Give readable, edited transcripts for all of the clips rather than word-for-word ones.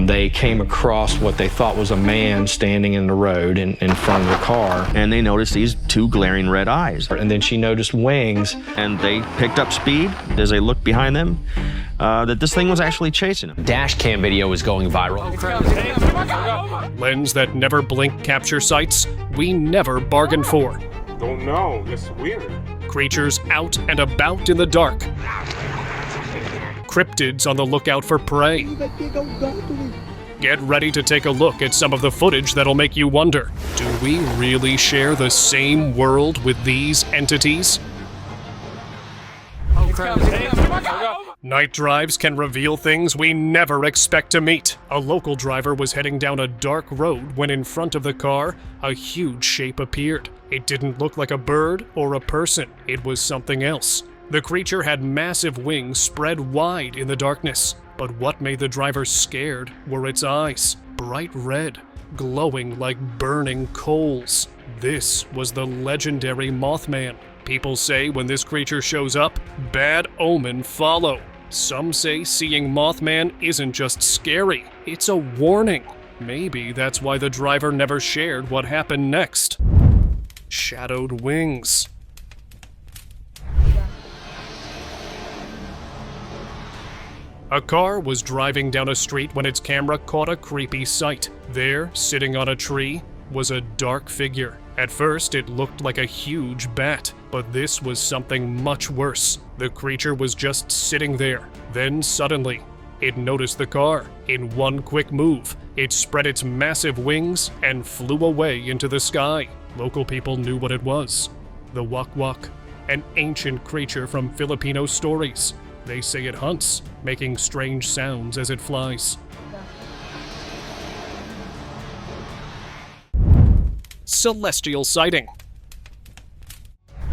They came across what they thought was a man standing in the road in front of the car. And they noticed these two glaring red eyes. And then she noticed wings. And they picked up speed as they looked behind them, that this thing was actually chasing them. Dash cam video was going viral. Lens that never blink capture sites we never bargained for. Don't know, it's weird. Creatures out and about in the dark. Cryptids on the lookout for prey. Get ready to take a look at some of the footage that'll make you wonder, do we really share the same world with these entities? Night drives can reveal things we never expect to meet. A local driver was heading down a dark road when in front of the car, a huge shape appeared. It didn't look like a bird or a person. It was something else. The creature had massive wings spread wide in the darkness. But what made the driver scared were its eyes, bright red, glowing like burning coals. This was the legendary Mothman. People say when this creature shows up, bad omen follow. Some say seeing Mothman isn't just scary, it's a warning. Maybe that's why the driver never shared what happened next. Shadowed wings. A car was driving down a street when its camera caught a creepy sight. There, sitting on a tree, was a dark figure. At first, it looked like a huge bat, but this was something much worse. The creature was just sitting there. Then suddenly, it noticed the car. In one quick move, it spread its massive wings and flew away into the sky. Local people knew what it was. The Wak-Wak, an ancient creature from Filipino stories. They say it hunts, making strange sounds as it flies. Celestial sighting.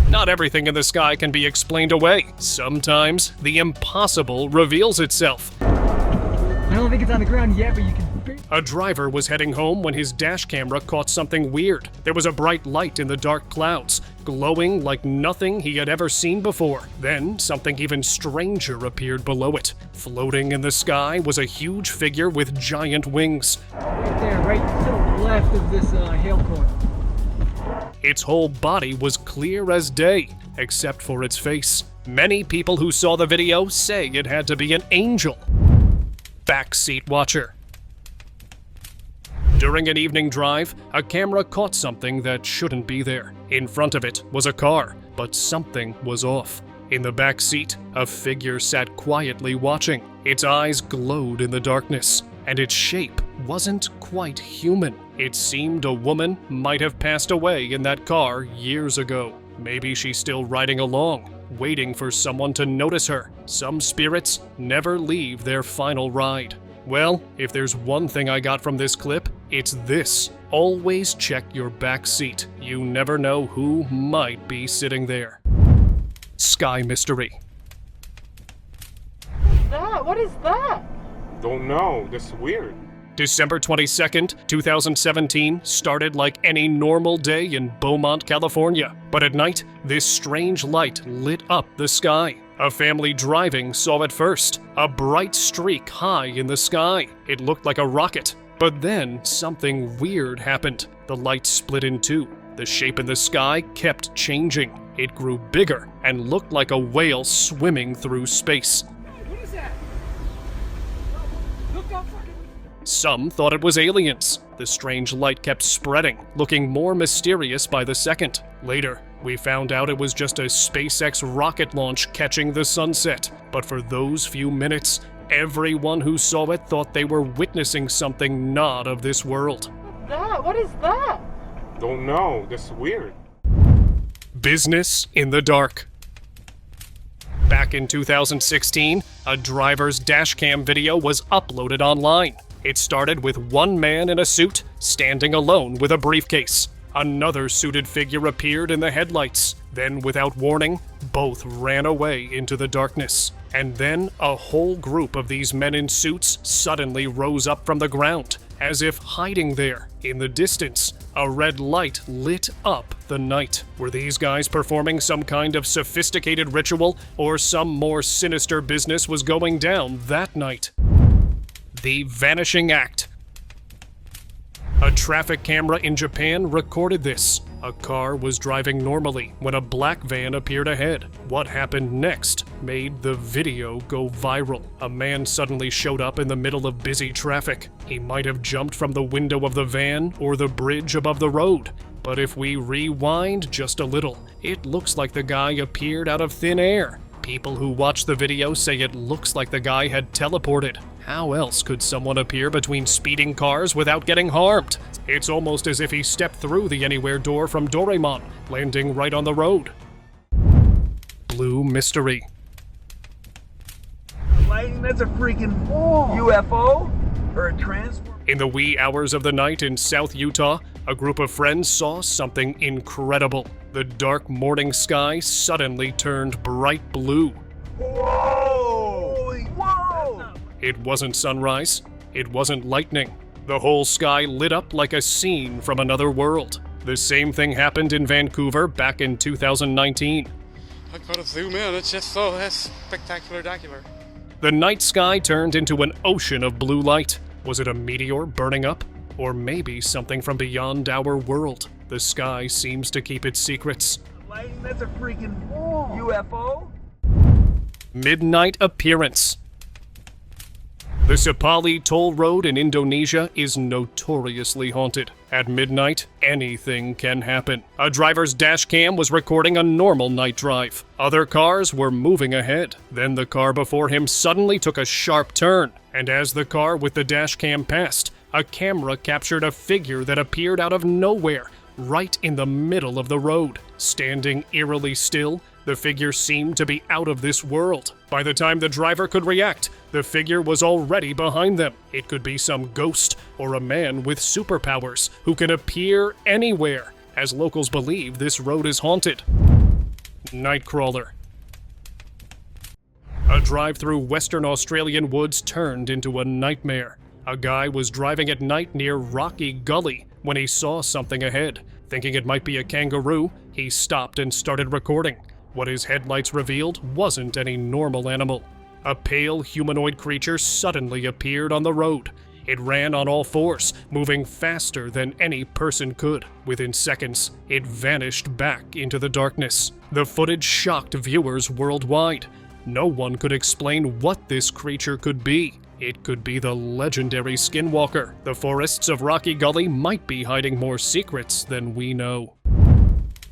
Not everything in the sky can be explained away. Sometimes the impossible reveals itself. I don't think it's on the ground yet, but you can... A driver was heading home when his dash camera caught something weird. There was a bright light in the dark clouds, glowing like nothing he had ever seen before. Then something even stranger appeared below it. Floating in the sky was a huge figure with giant wings. Right there, right to the left of this hail cone. Its whole body was clear as day, except for its face. Many people who saw the video say it had to be an angel. Backseat watcher. During an evening drive, a camera caught something that shouldn't be there. In front of it was a car, but something was off. In the back seat, a figure sat quietly watching. Its eyes glowed in the darkness, and its shape wasn't quite human. It seemed a woman might have passed away in that car years ago. Maybe she's still riding along, waiting for someone to notice her. Some spirits never leave their final ride. Well, if there's one thing I got from this clip, it's this. Always check your back seat. You never know who might be sitting there. Sky mystery. What is that? Don't know, that's weird. December 22nd, 2017 started like any normal day in Beaumont, California. But at night, this strange light lit up the sky. A family driving saw it first. A bright streak high in the sky. It looked like a rocket. But then something weird happened. The light split in two. The shape in the sky kept changing. It grew bigger and looked like a whale swimming through space. What is that? Look up fucking... Some thought it was aliens. The strange light kept spreading, looking more mysterious by the second. Later, we found out it was just a SpaceX rocket launch catching the sunset. But for those few minutes, everyone who saw it thought they were witnessing something not of this world. What is that? Don't know, that's weird. Business in the dark. Back in 2016, a driver's dashcam video was uploaded online. It started with one man in a suit standing alone with a briefcase. Another suited figure appeared in the headlights. Then, without warning, both ran away into the darkness. And then a whole group of these men in suits suddenly rose up from the ground, as if hiding there. In the distance, a red light lit up the night. Were these guys performing some kind of sophisticated ritual, or some more sinister business was going down that night? The Vanishing Act. A traffic camera in Japan recorded this. A car was driving normally when a black van appeared ahead. What happened next made the video go viral. A man suddenly showed up in the middle of busy traffic. He might have jumped from the window of the van or the bridge above the road. But if we rewind just a little, it looks like the guy appeared out of thin air. People who watch the video say it looks like the guy had teleported. How else could someone appear between speeding cars without getting harmed? It's almost as if he stepped through the anywhere door from Doraemon, landing right on the road. Blue Mystery. That's a freaking UFO or a transformer. In the wee hours of the night in South Utah, a group of friends saw something incredible. The dark morning sky suddenly turned bright blue. Whoa! Whoa! It wasn't sunrise. It wasn't lightning. The whole sky lit up like a scene from another world. The same thing happened in Vancouver back in 2019. I gotta zoom in, it's just so spectacular. The night sky turned into an ocean of blue light. Was it a meteor burning up? Or maybe something from beyond our world? The sky seems to keep its secrets. That's a freaking UFO? Midnight appearance. The Sapali toll road in Indonesia is notoriously haunted. At midnight, anything can happen. A driver's dash cam was recording a normal night drive. Other cars were moving ahead. Then the car before him suddenly took a sharp turn. And as the car with the dash cam passed, a camera captured a figure that appeared out of nowhere, right in the middle of the road. Standing eerily still, the figure seemed to be out of this world. By the time the driver could react, the figure was already behind them. It could be some ghost or a man with superpowers who can appear anywhere, as locals believe this road is haunted. Nightcrawler. A drive through Western Australian woods turned into a nightmare. A guy was driving at night near Rocky Gully when he saw something ahead. Thinking it might be a kangaroo, he stopped and started recording. What his headlights revealed wasn't any normal animal. A pale humanoid creature suddenly appeared on the road. It ran on all fours, moving faster than any person could. Within seconds, it vanished back into the darkness. The footage shocked viewers worldwide. No one could explain what this creature could be. It could be the legendary Skinwalker. The forests of Rocky Gully might be hiding more secrets than we know.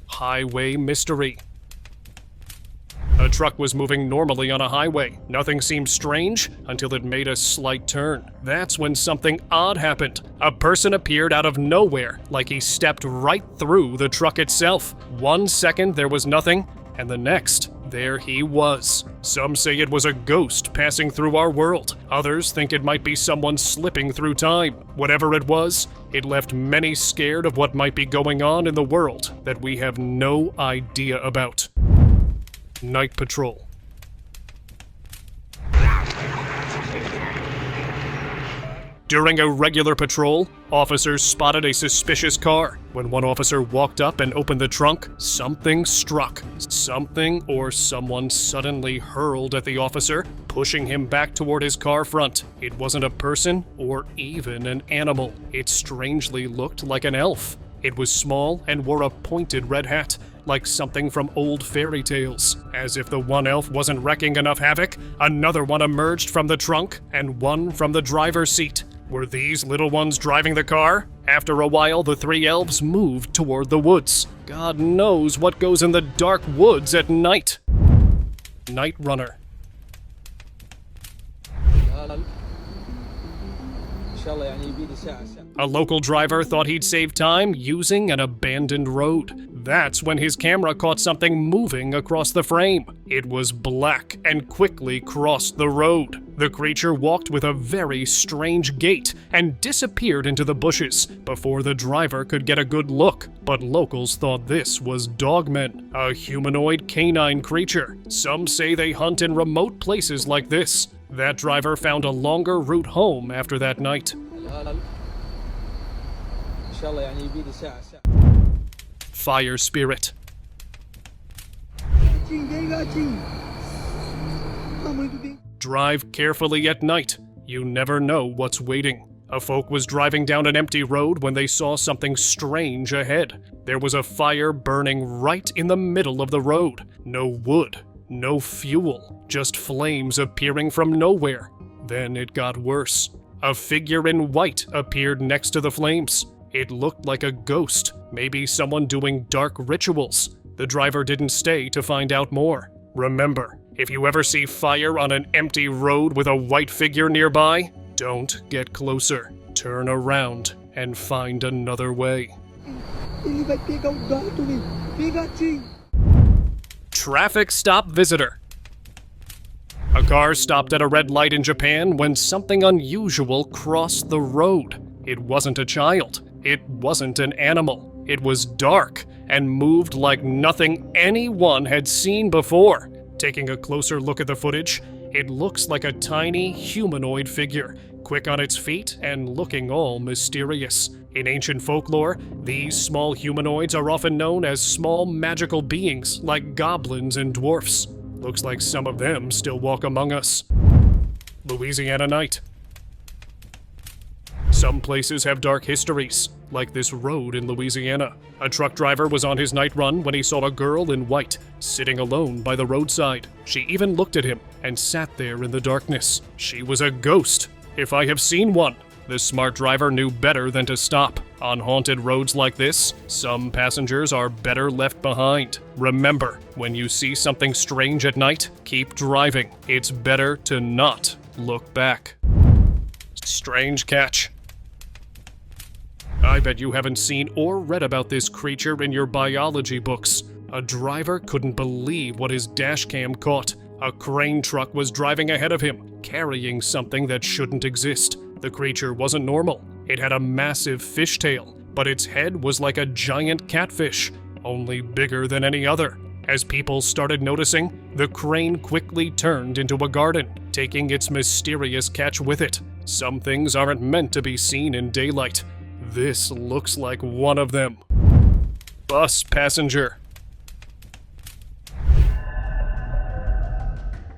Highway mystery. A truck was moving normally on a highway. Nothing seemed strange until it made a slight turn. That's when something odd happened. A person appeared out of nowhere, like he stepped right through the truck itself. 1 second there was nothing, and the next, there he was. Some say it was a ghost passing through our world. Others think it might be someone slipping through time. Whatever it was, it left many scared of what might be going on in the world that we have no idea about. Night Patrol. During a regular patrol, officers spotted a suspicious car. When one officer walked up and opened the trunk, something struck. Something or someone suddenly hurled at the officer, pushing him back toward his car front. It wasn't a person or even an animal. It strangely looked like an elf. It was small and wore a pointed red hat, like something from old fairy tales. As if the one elf wasn't wrecking enough havoc, another one emerged from the trunk and one from the driver's seat. Were these little ones driving the car? After a while, the three elves moved toward the woods. God knows what goes in the dark woods at night. Night Runner. A local driver thought he'd save time using an abandoned road. That's when his camera caught something moving across the frame. It was black and quickly crossed the road. The creature walked with a very strange gait and disappeared into the bushes before the driver could get a good look. But locals thought this was Dogman, a humanoid canine creature. Some say they hunt in remote places like this. That driver found a longer route home after that night. Fire Spirit. Drive carefully at night. You never know what's waiting. A folk was driving down an empty road when they saw something strange ahead. There was a fire burning right in the middle of the road. No wood, no fuel, just flames appearing from nowhere. Then it got worse. A figure in white appeared next to the flames. It looked like a ghost, maybe someone doing dark rituals. The driver didn't stay to find out more. Remember, if you ever see fire on an empty road with a white figure nearby, don't get closer. Turn around and find another way. Traffic stop visitor. A car stopped at a red light in Japan when something unusual crossed the road. It wasn't a child. It wasn't an animal. It was dark and moved like nothing anyone had seen before. Taking a closer look at the footage, it looks like a tiny humanoid figure, quick on its feet and looking all mysterious. In ancient folklore, these small humanoids are often known as small magical beings like goblins and dwarfs. Looks like some of them still walk among us. Louisiana night. Some places have dark histories, like this road in Louisiana. A truck driver was on his night run when he saw a girl in white, sitting alone by the roadside. She even looked at him and sat there in the darkness. She was a ghost, if I have seen one. The smart driver knew better than to stop. On haunted roads like this, some passengers are better left behind. Remember, when you see something strange at night, keep driving. It's better to not look back. Strange catch. I bet you haven't seen or read about this creature in your biology books. A driver couldn't believe what his dashcam caught. A crane truck was driving ahead of him, carrying something that shouldn't exist. The creature wasn't normal. It had a massive fishtail, but its head was like a giant catfish, only bigger than any other. As people started noticing, the crane quickly turned into a garden, taking its mysterious catch with it. Some things aren't meant to be seen in daylight. This looks like one of them. Bus passenger.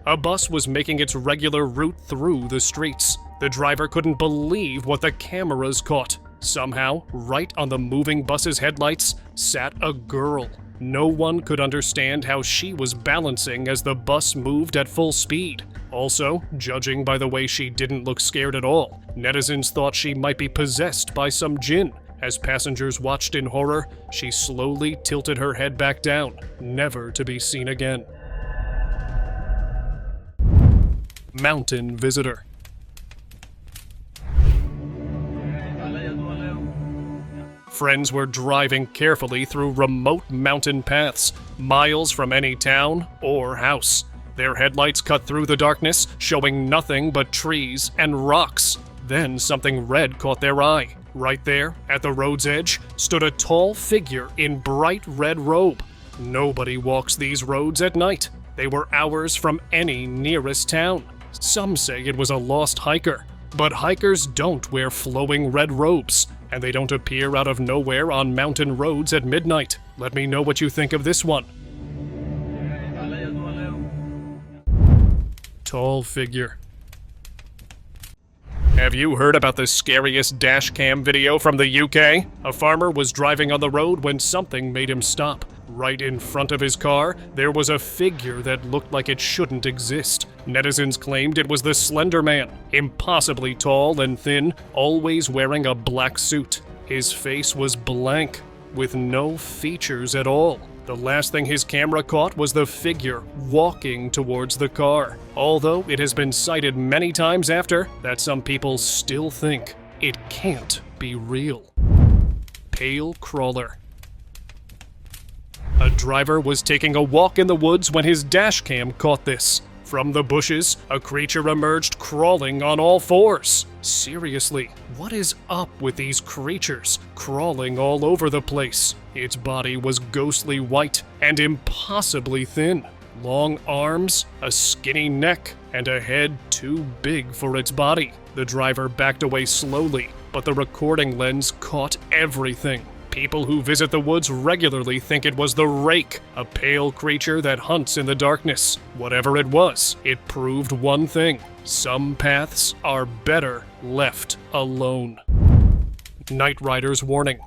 A bus was making its regular route through the streets. The driver couldn't believe what the cameras caught. Somehow, right on the moving bus's headlights, sat a girl. No one could understand how she was balancing as the bus moved at full speed. Also, judging by the way she didn't look scared at all, netizens thought she might be possessed by some jinn. As passengers watched in horror, she slowly tilted her head back down, never to be seen again. Mountain visitor. Friends were driving carefully through remote mountain paths, miles from any town or house. Their headlights cut through the darkness, showing nothing but trees and rocks. Then something red caught their eye. Right there, at the road's edge, stood a tall figure in bright red robe. Nobody walks these roads at night. They were hours from any nearest town. Some say it was a lost hiker. But hikers don't wear flowing red robes, and they don't appear out of nowhere on mountain roads at midnight. Let me know what you think of this one. Tall figure. Have you heard about the scariest dashcam video from the UK? A farmer was driving on the road when something made him stop. Right in front of his car, there was a figure that looked like it shouldn't exist. Netizens claimed it was the Slender Man, impossibly tall and thin, always wearing a black suit. His face was blank, with no features at all. The last thing his camera caught was the figure walking towards the car, although it has been cited many times after that some people still think it can't be real. Pale crawler. A driver was taking a walk in the woods when his dashcam caught this. From the bushes, a creature emerged crawling on all fours. Seriously, what is up with these creatures crawling all over the place? Its body was ghostly white and impossibly thin. Long arms, a skinny neck, and a head too big for its body. The driver backed away slowly, but the recording lens caught everything. People who visit the woods regularly think it was the rake, a pale creature that hunts in the darkness. Whatever it was, it proved one thing: some paths are better left alone. Night Rider's warning.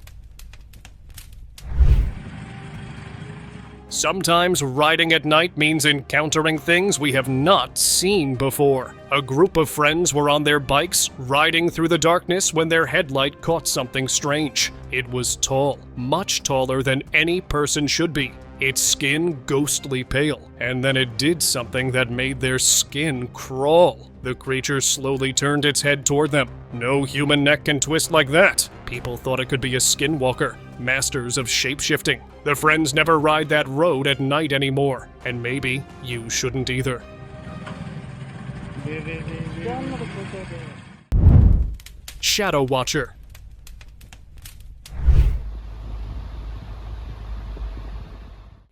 Sometimes riding at night means encountering things we have not seen before. A group of friends were on their bikes, riding through the darkness when their headlight caught something strange. It was tall, much taller than any person should be. Its skin ghostly pale, and then it did something that made their skin crawl. The creature slowly turned its head toward them. No human neck can twist like that. People thought it could be a skinwalker, masters of shape-shifting. The friends never ride that road at night anymore, and maybe you shouldn't either. Shadow Watcher.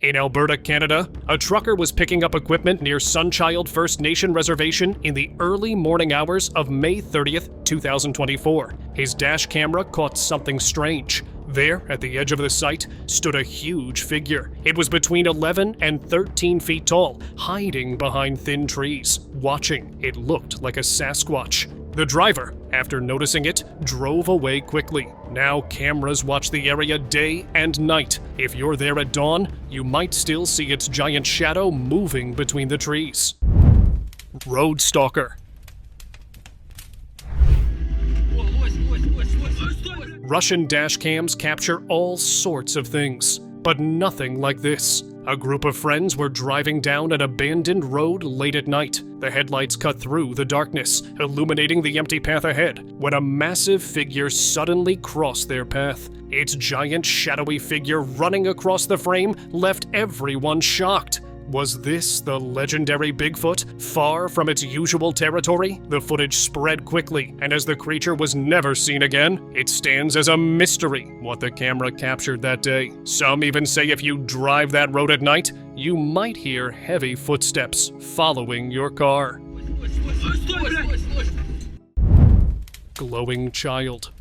In Alberta, Canada, a trucker was picking up equipment near Sunchild First Nation Reservation in the early morning hours of May 30th, 2024. His dash camera caught something strange. There, at the edge of the site, stood a huge figure. It was between 11 and 13 feet tall, hiding behind thin trees. Watching, it looked like a Sasquatch. The driver, after noticing it, drove away quickly. Now cameras watch the area day and night. If you're there at dawn, you might still see its giant shadow moving between the trees. Road Stalker. Russian dash cams capture all sorts of things, but nothing like this. A group of friends were driving down an abandoned road late at night. The headlights cut through the darkness, illuminating the empty path ahead, when a massive figure suddenly crossed their path. Its giant, shadowy figure running across the frame left everyone shocked. Was this the legendary Bigfoot, far from its usual territory? The footage spread quickly, and as the creature was never seen again, it stands as a mystery what the camera captured that day. Some even say if you drive that road at night, you might hear heavy footsteps following your car. Glowing Child.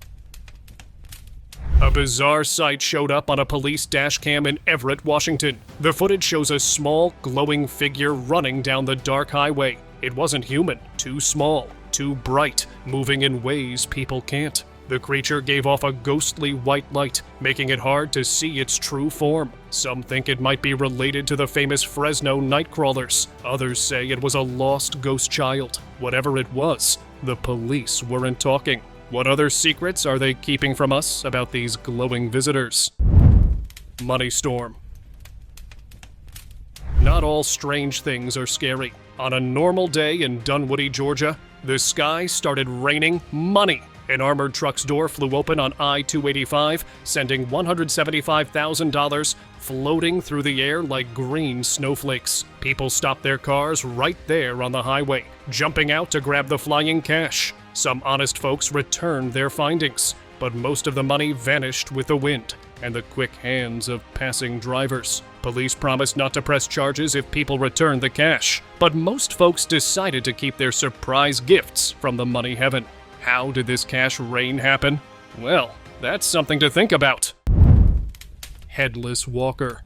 A bizarre sight showed up on a police dash cam in Everett, Washington. The footage shows a small, glowing figure running down the dark highway. It wasn't human, too small, too bright, moving in ways people can't. The creature gave off a ghostly white light, making it hard to see its true form. Some think it might be related to the famous Fresno nightcrawlers. Others say it was a lost ghost child. Whatever it was, the police weren't talking. What other secrets are they keeping from us about these glowing visitors? Money Storm. Not all strange things are scary. On a normal day in Dunwoody, Georgia, the sky started raining money. An armored truck's door flew open on I-285, sending $175,000 floating through the air like green snowflakes. People stopped their cars right there on the highway, jumping out to grab the flying cash. Some honest folks returned their findings, but most of the money vanished with the wind and the quick hands of passing drivers. Police promised not to press charges if people returned the cash, but most folks decided to keep their surprise gifts from the money heaven. How did this cash rain happen? Well, that's something to think about. Headless Walker.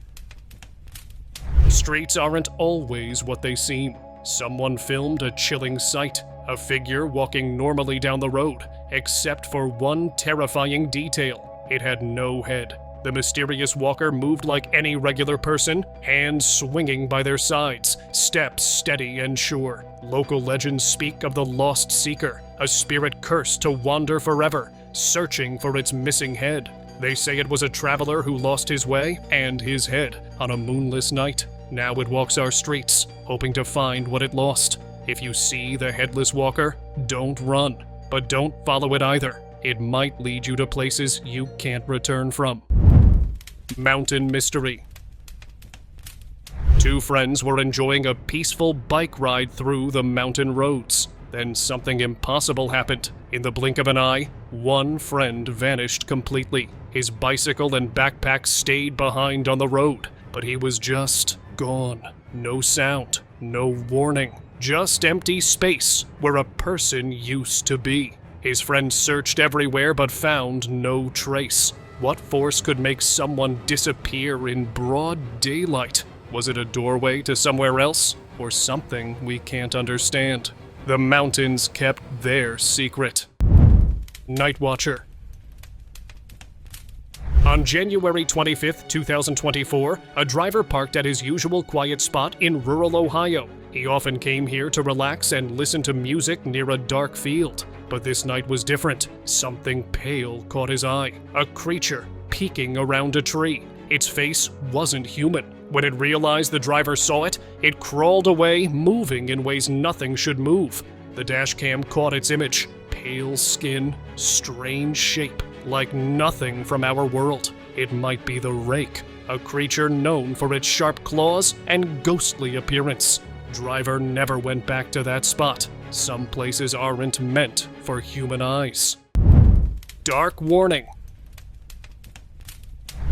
Streets aren't always what they seem. Someone filmed a chilling sight. A figure walking normally down the road, except for one terrifying detail. It had no head. The mysterious walker moved like any regular person, hands swinging by their sides, steps steady and sure. Local legends speak of the lost seeker, a spirit cursed to wander forever, searching for its missing head. They say it was a traveler who lost his way and his head on a moonless night. Now it walks our streets, hoping to find what it lost. If you see the Headless Walker, don't run, but don't follow it either. It might lead you to places you can't return from. Mountain Mystery. Two friends were enjoying a peaceful bike ride through the mountain roads. Then something impossible happened. In the blink of an eye, one friend vanished completely. His bicycle and backpack stayed behind on the road, but he was just gone. No sound, no warning. Just empty space where a person used to be. His friends searched everywhere but found no trace. What force could make someone disappear in broad daylight? Was it a doorway to somewhere else, or something we can't understand? The mountains kept their secret. Night Watcher. On January 25, 2024, a driver parked at his usual quiet spot in rural Ohio. He often came here to relax and listen to music near a dark field. But this night was different. Something pale caught his eye. A creature peeking around a tree. Its face wasn't human. When it realized the driver saw it, it crawled away, moving in ways nothing should move. The dash cam caught its image. Pale skin, strange shape, like nothing from our world. It might be the rake, a creature known for its sharp claws and ghostly appearance. Driver never went back to that spot. Some places aren't meant for human eyes. Dark warning.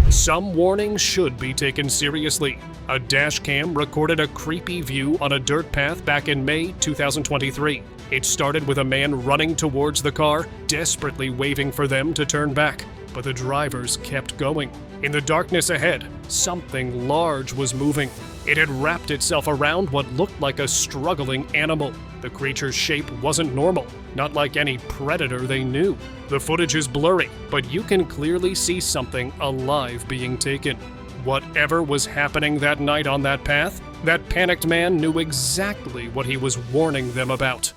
Some warnings should be taken seriously. A dash cam recorded a creepy view on a dirt path back in May 2023. It started with a man running towards the car, desperately waving for them to turn back, but the drivers kept going. In the darkness ahead, something large was moving. It had wrapped itself around what looked like a struggling animal. The creature's shape wasn't normal, not like any predator they knew. The footage is blurry, but you can clearly see something alive being taken. Whatever was happening that night on that path, that panicked man knew exactly what he was warning them about.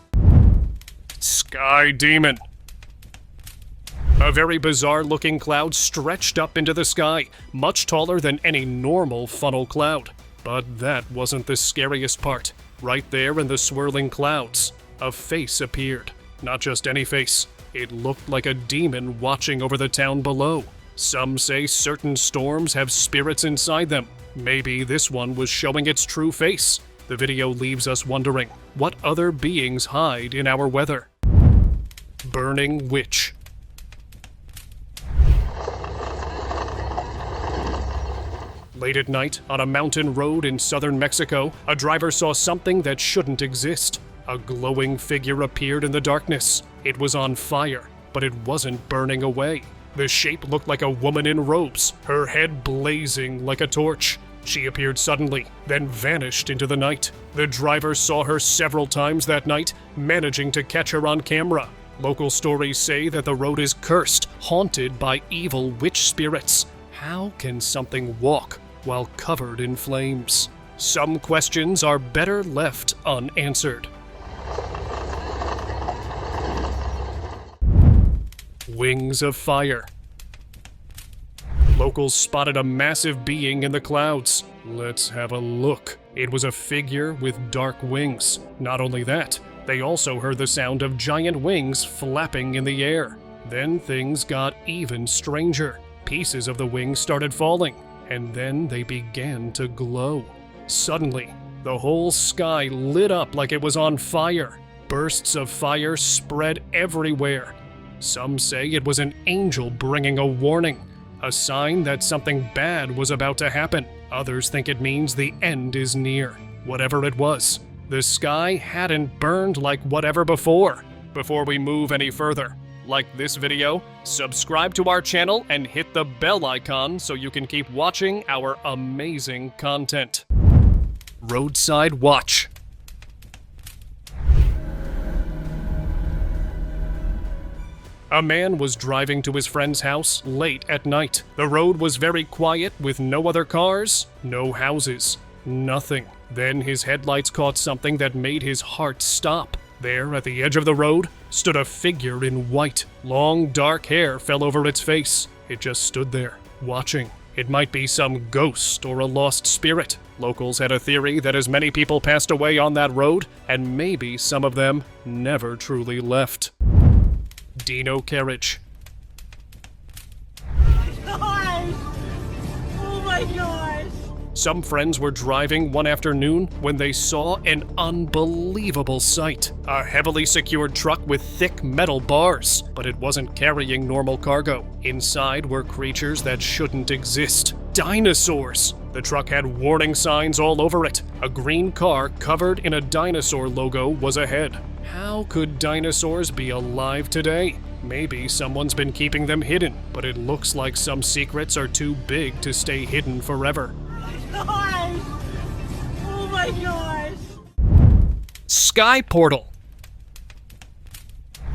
Sky Demon. A very bizarre-looking cloud stretched up into the sky, much taller than any normal funnel cloud. But that wasn't the scariest part. Right there in the swirling clouds, a face appeared. Not just any face. It looked like a demon watching over the town below. Some say certain storms have spirits inside them. Maybe this one was showing its true face. The video leaves us wondering, what other beings hide in our weather? Burning Witch. Late at night, on a mountain road in southern Mexico, a driver saw something that shouldn't exist. A glowing figure appeared in the darkness. It was on fire, but it wasn't burning away. The shape looked like a woman in robes, her head blazing like a torch. She appeared suddenly, then vanished into the night. The driver saw her several times that night, managing to catch her on camera. Local stories say that the road is cursed, haunted by evil witch spirits. How can something walk while covered in flames? Some questions are better left unanswered. Wings of Fire. Locals spotted a massive being in the clouds. Let's have a look. It was a figure with dark wings. Not only that, they also heard the sound of giant wings flapping in the air. Then things got even stranger. Pieces of the wings started falling, and then they began to glow. Suddenly, the whole sky lit up like it was on fire. Bursts of fire spread everywhere. Some say it was an angel bringing a warning, a sign that something bad was about to happen. Others think it means the end is near. Whatever it was, the sky hadn't burned like whatever before. Before we move any further, like this video, subscribe to our channel, and hit the bell icon so you can keep watching our amazing content. Roadside Watch. A man was driving to his friend's house late at night. The road was very quiet with no other cars, no houses, nothing. Then his headlights caught something that made his heart stop. There, at the edge of the road, stood a figure in white. Long, dark hair fell over its face. It just stood there, watching. It might be some ghost or a lost spirit. Locals had a theory that as many people passed away on that road, and maybe some of them never truly left. Dino Carriage. Gosh! Oh my gosh! Some friends were driving one afternoon when they saw an unbelievable sight. A heavily secured truck with thick metal bars, but it wasn't carrying normal cargo. Inside were creatures that shouldn't exist. Dinosaurs! The truck had warning signs all over it. A green car covered in a dinosaur logo was ahead. How could dinosaurs be alive today? Maybe someone's been keeping them hidden, but it looks like some secrets are too big to stay hidden forever. Gosh! Oh my gosh! Sky portal.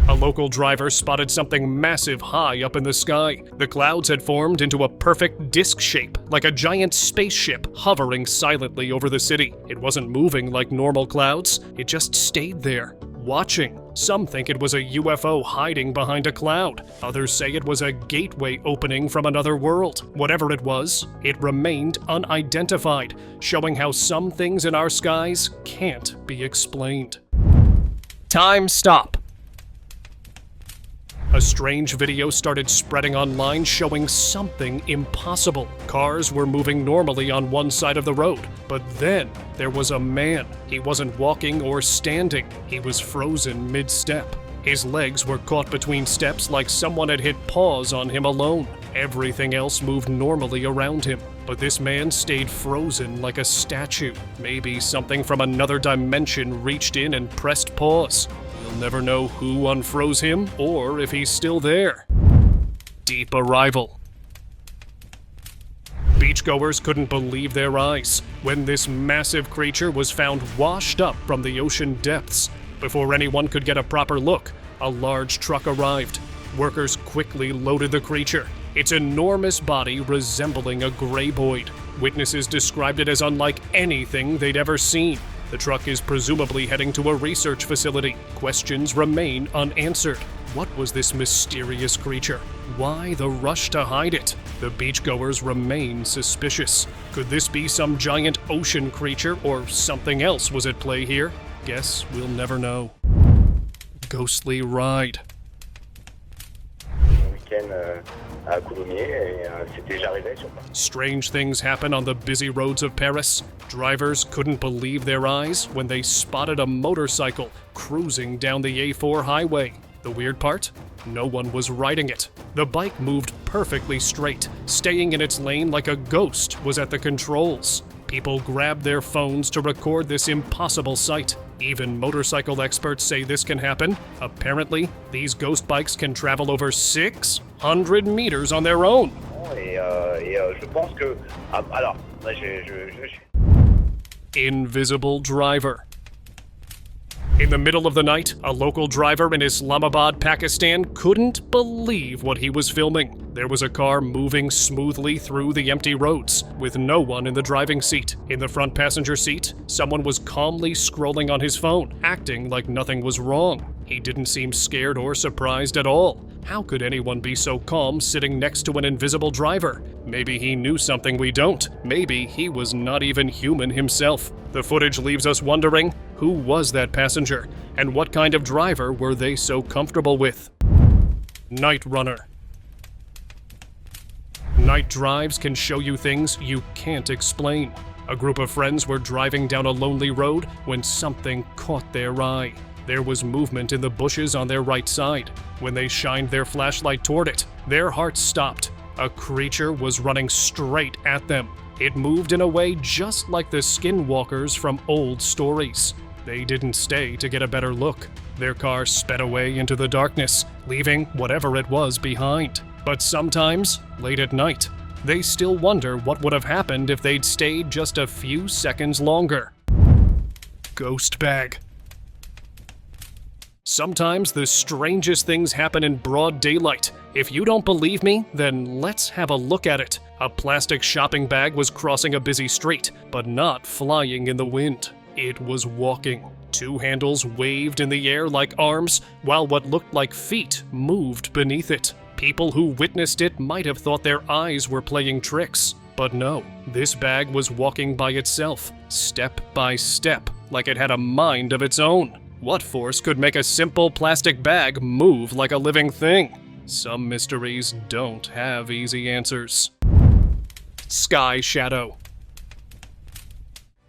A local driver spotted something massive high up in the sky. The clouds had formed into a perfect disc shape, like a giant spaceship hovering silently over the city. It wasn't moving like normal clouds, it just stayed there, watching. Some think it was a UFO hiding behind a cloud. Others say it was a gateway opening from another world. Whatever it was, it remained unidentified, showing how some things in our skies can't be explained. Time stop. A strange video started spreading online showing something impossible. Cars were moving normally on one side of the road, but then there was a man. He wasn't walking or standing, he was frozen mid-step. His legs were caught between steps like someone had hit pause on him alone. Everything else moved normally around him, but this man stayed frozen like a statue. Maybe something from another dimension reached in and pressed pause. We'll never know who unfroze him or if he's still there. Deep arrival. Beachgoers couldn't believe their eyes when this massive creature was found washed up from the ocean depths. Before anyone could get a proper look, a large truck arrived. Workers quickly loaded the creature, its enormous body resembling a graboid. Witnesses described it as unlike anything they'd ever seen. The truck is presumably heading to a research facility. Questions remain unanswered. What was this mysterious creature? Why the rush to hide it? The beachgoers remain suspicious. Could this be some giant ocean creature or something else was at play here? Guess we'll never know. Ghostly ride. Strange things happen on the busy roads of Paris. Drivers couldn't believe their eyes when they spotted a motorcycle cruising down the A4 highway. The weird part? No one was riding it. The bike moved perfectly straight, staying in its lane like a ghost was at the controls. People grabbed their phones to record this impossible sight. Even motorcycle experts say this can happen. Apparently, these ghost bikes can travel over 600 meters on their own. Invisible driver. In the middle of the night, a local driver in Islamabad, Pakistan couldn't believe what he was filming. There was a car moving smoothly through the empty roads, with no one in the driving seat. In the front passenger seat, someone was calmly scrolling on his phone, acting like nothing was wrong. He didn't seem scared or surprised at all. How could anyone be so calm sitting next to an invisible driver? Maybe he knew something we don't. Maybe he was not even human himself. The footage leaves us wondering, who was that passenger? And what kind of driver were they so comfortable with? Night runner. Night drives can show you things you can't explain. A group of friends were driving down a lonely road when something caught their eye. There was movement in the bushes on their right side. When they shined their flashlight toward it, their hearts stopped. A creature was running straight at them. It moved in a way just like the skinwalkers from old stories. They didn't stay to get a better look. Their car sped away into the darkness, leaving whatever it was behind. But sometimes, late at night, they still wonder what would have happened if they'd stayed just a few seconds longer. Ghost bag. Sometimes the strangest things happen in broad daylight. If you don't believe me, then let's have a look at it. A plastic shopping bag was crossing a busy street, but not flying in the wind. It was walking. Two handles waved in the air like arms, while what looked like feet moved beneath it. People who witnessed it might have thought their eyes were playing tricks. But no, this bag was walking by itself, step by step, like it had a mind of its own. What force could make a simple plastic bag move like a living thing? Some mysteries don't have easy answers. Sky shadow.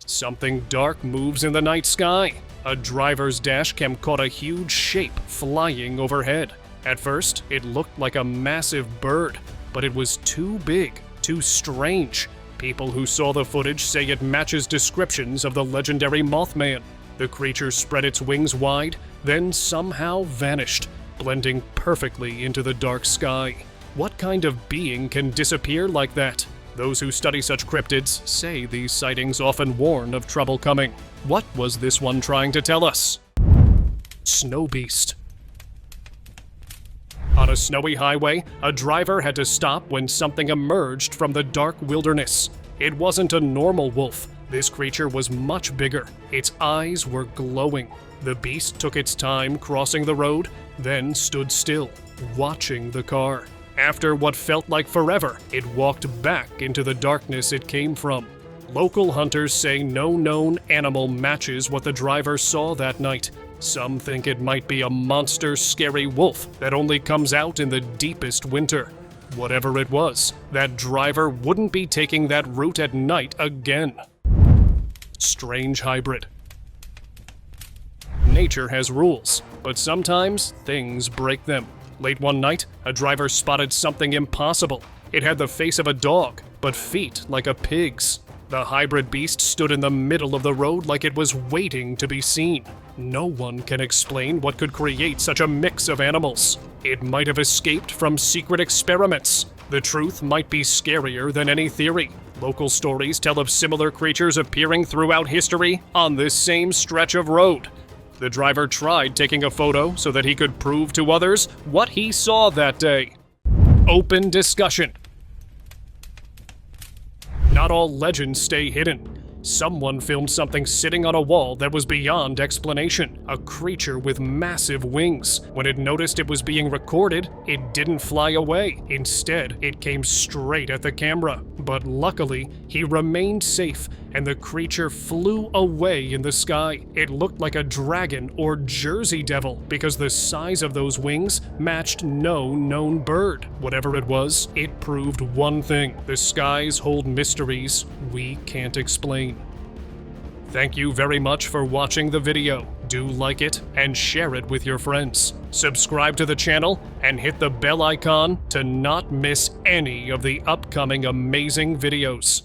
Something dark moves in the night sky. A driver's dash cam caught a huge shape flying overhead. At first, it looked like a massive bird, but it was too big, too strange. People who saw the footage say it matches descriptions of the legendary Mothman. The creature spread its wings wide, then somehow vanished. blending perfectly into the dark sky. What kind of being can disappear like that? Those who study such cryptids say these sightings often warn of trouble coming. What was this one trying to tell us? Snow Beast. On a snowy highway, a driver had to stop when something emerged from the dark wilderness. It wasn't a normal wolf. This creature was much bigger. Its eyes were glowing. The beast took its time crossing the road, then stood still, watching the car. After what felt like forever, it walked back into the darkness it came from. Local hunters say no known animal matches what the driver saw that night. Some think it might be a monster, scary wolf that only comes out in the deepest winter. Whatever it was, that driver wouldn't be taking that route at night again. Strange hybrid. Nature has rules, but sometimes things break them. Late one night, a driver spotted something impossible. It had the face of a dog, but feet like a pig's. The hybrid beast stood in the middle of the road like it was waiting to be seen. No one can explain what could create such a mix of animals. It might have escaped from secret experiments. The truth might be scarier than any theory. Local stories tell of similar creatures appearing throughout history on this same stretch of road. The driver tried taking a photo so that he could prove to others what he saw that day. Open discussion. Not all legends stay hidden. Someone filmed something sitting on a wall that was beyond explanation. A creature with massive wings. When it noticed it was being recorded, it didn't fly away. Instead, it came straight at the camera. But luckily, he remained safe, and the creature flew away in the sky. It looked like a dragon or Jersey devil because the size of those wings matched no known bird. Whatever it was, it proved one thing: the skies hold mysteries we can't explain. Thank you very much for watching the video. Do like it and share it with your friends. Subscribe to the channel and hit the bell icon to not miss any of the upcoming amazing videos.